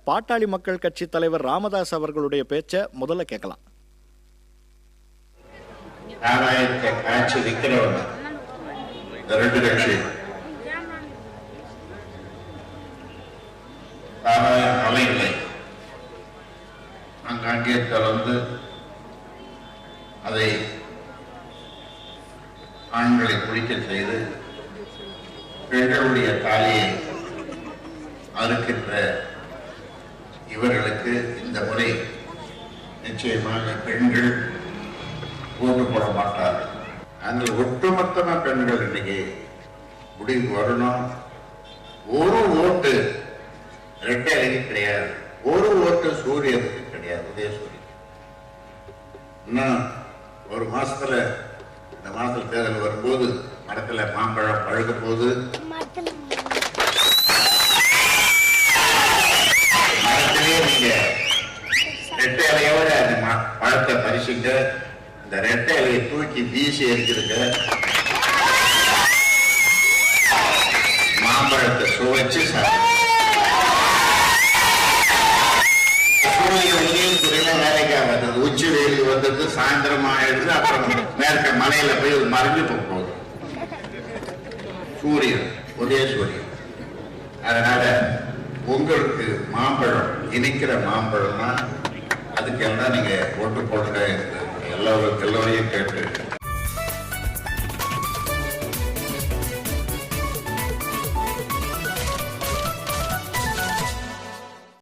பாட்டாளி மக்கள் கட்சி தலைவர் ராமதாஸ் அவர்களுடைய பேச்சை முதல்ல கேட்கலாம். அங்கே கலந்து அதை ஆண்களை குளிக்க செய்து பெண்களுடைய தாலியை அறுக்கின்ற இவர்களுக்கு இந்த முறை நிச்சயமாக பெண்கள் ஓட்டு போட மாட்டார்கள். அந்த ஒட்டுமொத்தமா பெண்கள் இன்னைக்கு முடிவு வரணும். ஒரு ஓட்டு ரெட்டை அலைக்கு கிடையாது, ஒரு ஓட்டு சூரியனுக்கு கிடையாது, உதயசூரியன். இன்னும் ஒரு மாசத்துல, இந்த மாசத்துல தேர்தல் வரும்போது மரத்துல மாம்பழம் பழுக்க போது, மரத்திலேயே நீங்க ரெட்டை இலையோட அந்த பழத்தை பறிச்சுங்க, இந்த ரெட்டை இலையை தூக்கி வீசி எரிஞ்சிருங்க, மாம்பழத்தை சுவைச்சு வேலைக்காக உச்சி வெயில் வந்தது, சாயந்தரம் ஆயிடுது, அப்புறம் மேற்க மலையில போய் மறைஞ்சு போகுது சூரியன், ஒரே சூரியன். அதனால உங்களுக்கு மாம்பழம், இனிக்கிற மாம்பழம்னா அதுக்கெல்லாம் நீங்க ஓட்டு போடுங்க. எல்லோரையும் கேட்டு